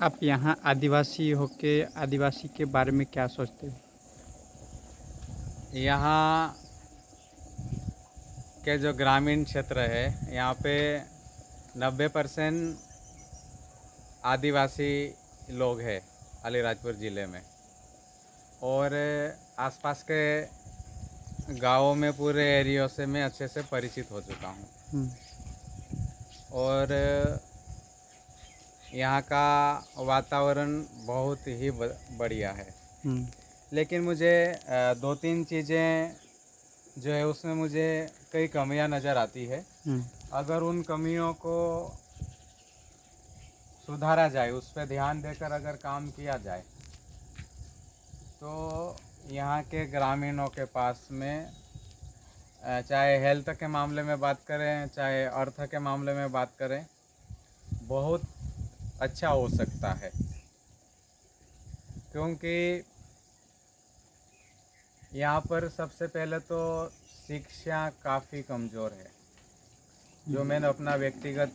आप यहाँ आदिवासी होके आदिवासी के बारे में क्या सोचते हो? यहाँ के जो ग्रामीण क्षेत्र है यहाँ पे 90% आदिवासी लोग हैं अलीराजपुर ज़िले में। और आसपास के गाँवों में पूरे एरियो से मैं अच्छे से परिचित हो चुका हूँ। हुँ, और यहाँ का वातावरण बहुत ही बढ़िया है। हुँ, लेकिन मुझे दो तीन चीज़ें जो है उसमें मुझे कई कमियां नज़र आती है। हुँ, अगर उन कमियों को सुधारा जाए, उस पर ध्यान देकर अगर काम किया जाए तो यहाँ के ग्रामीणों के पास में चाहे हेल्थ के मामले में बात करें, चाहे अर्थ के मामले में बात करें, बहुत अच्छा हो सकता है। क्योंकि यहाँ पर सबसे पहले तो शिक्षा काफ़ी कमज़ोर है, जो मैंने अपना व्यक्तिगत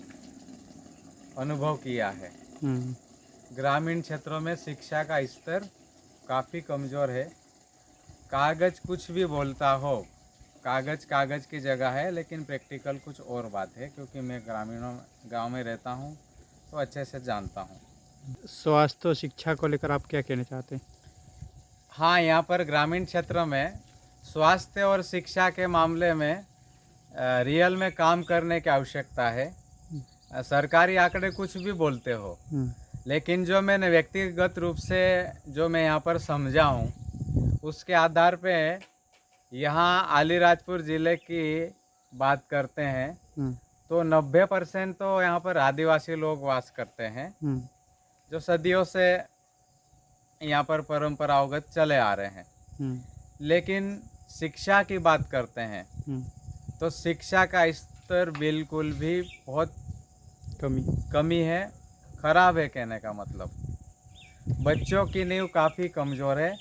अनुभव किया है। हुँ, ग्रामीण क्षेत्रों में शिक्षा का स्तर काफ़ी कमज़ोर है। कागज़ कुछ भी बोलता हो, कागज़ कागज़ की जगह है, लेकिन प्रैक्टिकल कुछ और बात है। क्योंकि मैं ग्रामीणों गांव में रहता हूँ तो अच्छे से जानता हूँ। स्वास्थ्य और शिक्षा को लेकर आप क्या कहना चाहते हैं? हाँ, यहाँ पर ग्रामीण क्षेत्र में स्वास्थ्य और शिक्षा के मामले में रियल में काम करने की आवश्यकता है। सरकारी आंकड़े कुछ भी बोलते हो, हुँ, लेकिन जो मैंने व्यक्तिगत रूप से जो मैं यहाँ पर समझा हूँ उसके आधार पे यहाँ अलीराजपुर ज़िले की बात करते हैं हुँ, तो 90% तो यहाँ पर आदिवासी लोग वास करते हैं, हुँ, जो सदियों से यहाँ पर परंपरागत चले आ रहे हैं। हुँ, लेकिन शिक्षा की बात करते हैं हुँ, तो शिक्षा का स्तर बिल्कुल भी बहुत कमी। कमी है, खराब है कहने का मतलब। बच्चों की नींव काफ़ी कमज़ोर है,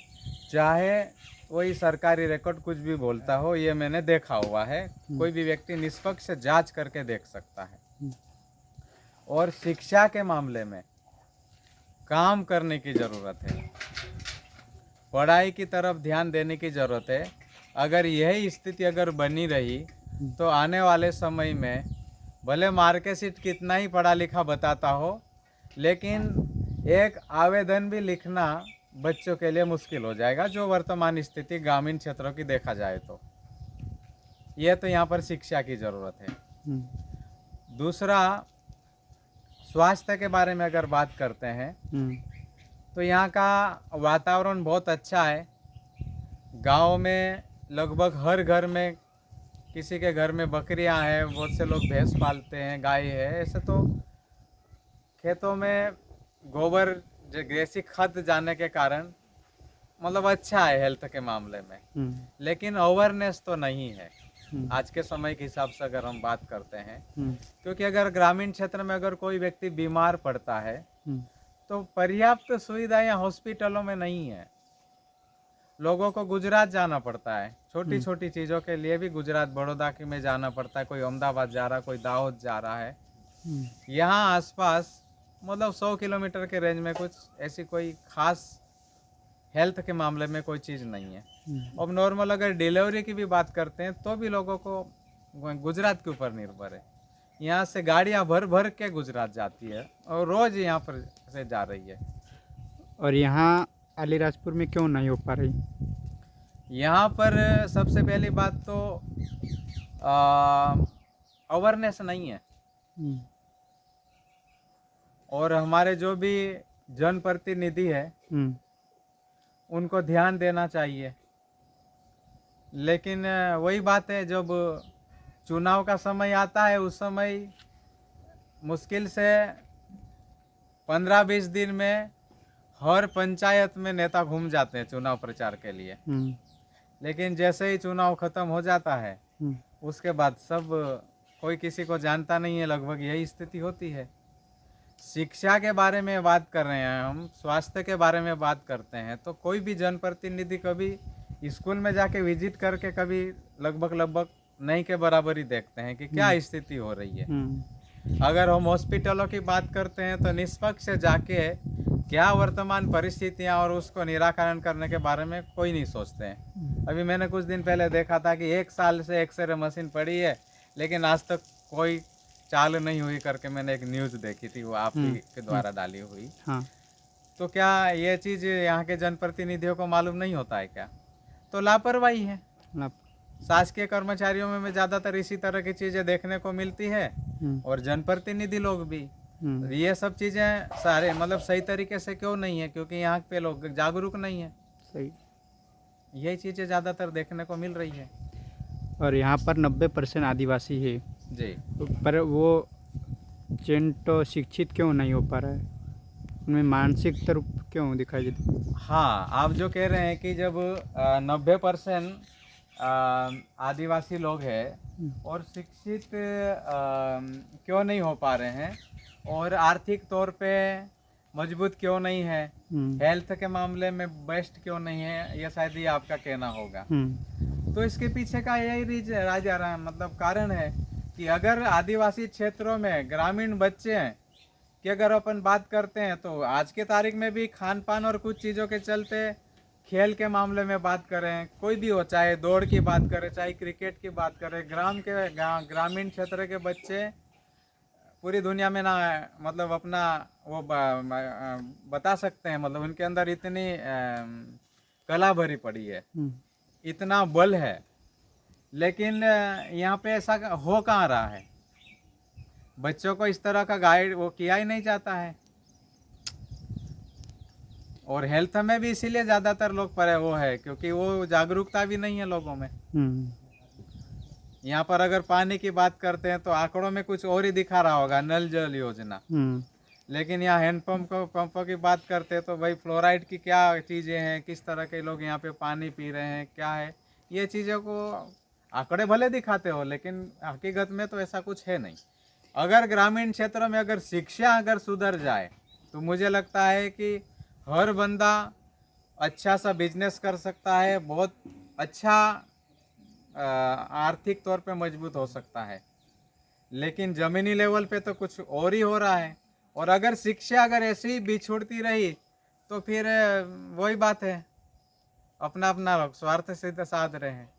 चाहे वही सरकारी रिकॉर्ड कुछ भी बोलता हो, ये मैंने देखा हुआ है। हुँ, कोई भी व्यक्ति निष्पक्ष जांच करके देख सकता है। हुँ, और शिक्षा के मामले में काम करने की ज़रूरत है, पढ़ाई की तरफ ध्यान देने की ज़रूरत है। अगर यही स्थिति अगर बनी रही हुँ, तो आने वाले समय में भले मार्कशीट कितना ही पढ़ा लिखा बताता हो, लेकिन एक आवेदन भी लिखना बच्चों के लिए मुश्किल हो जाएगा, जो वर्तमान स्थिति ग्रामीण क्षेत्रों की देखा जाए तो। ये तो यहाँ पर शिक्षा की ज़रूरत है। हुँ, दूसरा, स्वास्थ्य के बारे में अगर बात करते हैं हुँ, तो यहाँ का वातावरण बहुत अच्छा है। गांव में लगभग हर घर में, किसी के घर में बकरियां हैं, बहुत से लोग भैंस पालते हैं, गाय है। ऐसे तो खेतों में गोबर जैसी खाद जाने के कारण मतलब अच्छा है हेल्थ के मामले में। हुँ, लेकिन अवेयरनेस तो नहीं है हुँ, आज के समय के हिसाब से अगर हम बात करते हैं। हुँ, क्योंकि अगर ग्रामीण क्षेत्र में अगर कोई व्यक्ति बीमार पड़ता है हुँ, तो पर्याप्त सुविधाएं हॉस्पिटलों में नहीं है। लोगों को गुजरात जाना पड़ता है, छोटी हुँ, छोटी चीज़ों के लिए भी गुजरात बड़ौदा की में जाना पड़ता है। कोई अहमदाबाद जा रहा है, कोई दाहोद जा रहा है। हुँ, यहाँ आसपास मतलब 100 किलोमीटर के रेंज में कुछ ऐसी कोई खास हेल्थ के मामले में कोई चीज़ नहीं है। हुँ, अब नॉर्मल अगर डिलीवरी की भी बात करते हैं तो भी लोगों को गुजरात के ऊपर निर्भर है। यहाँ से गाड़ियाँ भर भर के गुजरात जाती है और रोज़ यहाँ पर से जा रही है। और यहाँ अलीराजपुर में क्यों नहीं हो पा रही? यहाँ पर सबसे पहली बात तो अवेयरनेस नहीं है। हुँ, और हमारे जो भी जनप्रतिनिधि है हुँ, उनको ध्यान देना चाहिए। लेकिन वही बात है, जब चुनाव का समय आता है उस समय मुश्किल से 15-20 दिन में हर पंचायत में नेता घूम जाते हैं चुनाव प्रचार के लिए। हुँ, लेकिन जैसे ही चुनाव खत्म हो जाता है हुँ, उसके बाद सब कोई किसी को जानता नहीं है। लगभग यही स्थिति होती है। शिक्षा के बारे में बात कर रहे हैं हम, स्वास्थ्य के बारे में बात करते हैं तो कोई भी जनप्रतिनिधि कभी स्कूल में जाके विजिट करके कभी लगभग लगभग नहीं के बराबर ही देखते हैं कि क्या हुँ, स्थिति हो रही है। हुँ, अगर हम हॉस्पिटलों की बात करते हैं तो निष्पक्ष जाके क्या वर्तमान परिस्थितियां और उसको निराकरण करने के बारे में कोई नहीं सोचते हैं। अभी मैंने कुछ दिन पहले देखा था कि 1 साल से एक्सरे मशीन पड़ी है, लेकिन आज तक कोई चालू नहीं हुई करके मैंने एक न्यूज़ देखी थी, वो आप ही के द्वारा डाली हुई। हाँ। तो क्या ये चीज़ यहाँ के जनप्रतिनिधियों को मालूम नहीं होता है क्या? तो लापरवाही है। आप- शासकीय कर्मचारियों में ज़्यादातर इसी तरह की चीज़ें देखने को मिलती है, और जनप्रतिनिधि लोग भी ये सब चीज़ें सारे मतलब सही तरीके से क्यों नहीं है? क्योंकि यहाँ पे लोग जागरूक नहीं है। सही। यही चीज़ें ज़्यादातर देखने को मिल रही है। और यहाँ पर 90% आदिवासी है, जी। पर वो तो शिक्षित क्यों नहीं हो पा रहा है? उनमें मानसिक रूप क्यों दिखाई देती है? हाँ, आप जो कह रहे हैं कि जब 90% आदिवासी लोग हैं और शिक्षित क्यों नहीं हो पा रहे हैं, और आर्थिक तौर पे मजबूत क्यों नहीं है, हेल्थ के मामले में बेस्ट क्यों नहीं है, ये शायद ही आपका कहना होगा। तो इसके पीछे का यही मतलब कारण है कि अगर आदिवासी क्षेत्रों में ग्रामीण बच्चे हैं कि अगर अपन बात करते हैं तो आज के तारीख में भी खान पान और कुछ चीज़ों के चलते खेल के मामले में बात करें, कोई भी हो, चाहे दौड़ की बात करें, चाहे क्रिकेट की बात करें, ग्रामीण क्षेत्र के बच्चे पूरी दुनिया में ना मतलब अपना वो बता सकते हैं, मतलब उनके अंदर इतनी कला भरी पड़ी है, इतना बल है, लेकिन यहाँ पे ऐसा हो कहाँ रहा है? बच्चों को इस तरह का गाइड वो किया ही नहीं जाता है। और हेल्थ में भी इसीलिए ज़्यादातर लोग पर वो है क्योंकि वो जागरूकता भी नहीं है लोगों में। यहाँ पर अगर पानी की बात करते हैं तो आंकड़ों में कुछ और ही दिखा रहा होगा, नल जल योजना, लेकिन यहाँ हैंडपम्प पंपों की बात करते हैं तो भाई फ्लोराइड की क्या चीज़ें हैं, किस तरह के लोग यहाँ पे पानी पी रहे हैं, क्या है, ये चीज़ों को आंकड़े भले दिखाते हो लेकिन हकीकत में तो ऐसा कुछ है नहीं। अगर ग्रामीण क्षेत्रों में अगर शिक्षा अगर सुधर जाए तो मुझे लगता है कि हर बंदा अच्छा सा बिजनेस कर सकता है, बहुत अच्छा आर्थिक तौर पे मजबूत हो सकता है। लेकिन ज़मीनी लेवल पे तो कुछ और ही हो रहा है, और अगर शिक्षा अगर ऐसे ही बिछुड़ती रही तो फिर वही बात है, अपना अपना स्वार्थ सिद्ध साध रहे हैं।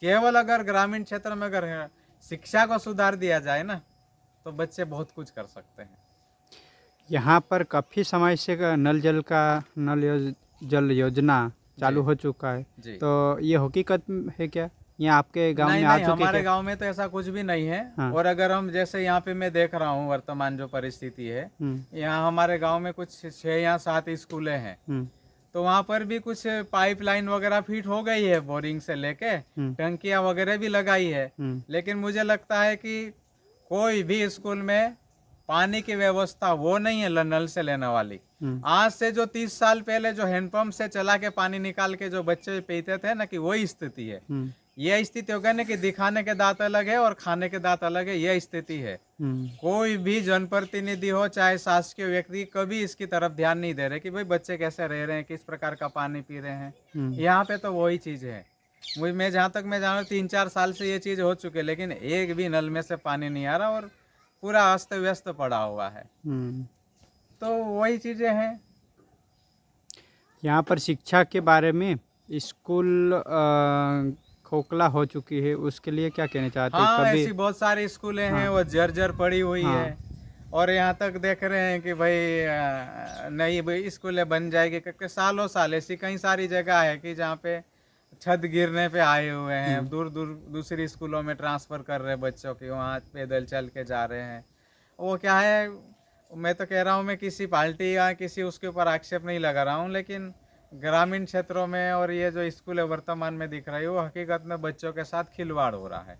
केवल अगर ग्रामीण क्षेत्र में अगर शिक्षा को सुधार दिया जाए ना तो बच्चे बहुत कुछ कर सकते हैं। यहाँ पर काफ़ी समय से जल योजना चालू हो चुका है, तो ये हकीकत है क्या? ये आपके गांव में आ चुके? हमारे गांव में तो ऐसा कुछ भी नहीं है। हाँ। और अगर हम जैसे यहाँ पे मैं देख रहा हूँ वर्तमान जो परिस्थिति है, यहाँ हमारे गांव में कुछ 6 या 7 स्कूलें हैं, तो वहाँ पर भी कुछ पाइपलाइन वगैरह फिट हो गई है, बोरिंग से लेके टंकियाँ वगैरह भी लगाई है, लेकिन मुझे लगता है कि कोई भी स्कूल में पानी की व्यवस्था वो नहीं है नल से लेने वाली। आज से जो 30 साल पहले जो हैंडपंप से चला के पानी निकाल के जो बच्चे पीते थे ना, कि वही स्थिति है। ये स्थिति हो गई ना कि दिखाने के दांत अलग है और खाने के दांत अलग है, ये स्थिति है। कोई भी जनप्रतिनिधि हो चाहे शासकीय व्यक्ति कभी इसकी तरफ ध्यान नहीं दे रहे कि भाई बच्चे कैसे रह रहे हैं, किस प्रकार का पानी पी रहे हैं। यहाँ पे तो वही चीज है। मैं जहाँ तक मैं जानू 3-4 साल से ये चीज हो चुकी है, लेकिन एक भी नल में से पानी नहीं आ रहा और पूरा अस्त व्यस्त पड़ा हुआ है। तो वही चीजें हैं। यहाँ पर शिक्षा के बारे में स्कूल खोखला हो चुकी है, उसके लिए क्या कहना चाहते हैं? हाँ, ऐसी बहुत सारी स्कूलें हैं, वो जर्जर पड़ी हुई है, और यहाँ तक देख रहे हैं कि भाई नई स्कूलें बन जाएगी, क्योंकि सालों साल ऐसी कई सारी जगह है कि जहाँ पे छत गिरने पे आए हुए हैं, दूर दूर दूसरी स्कूलों में ट्रांसफ़र कर रहे हैं बच्चों की, वहाँ पैदल चल के जा रहे हैं। वो क्या है, मैं तो कह रहा हूँ, मैं किसी पार्टी या किसी उसके ऊपर आक्षेप नहीं लगा रहा हूँ, लेकिन ग्रामीण क्षेत्रों में और ये जो स्कूल है वर्तमान में दिख रही है, वो हकीकत में बच्चों के साथ खिलवाड़ हो रहा है।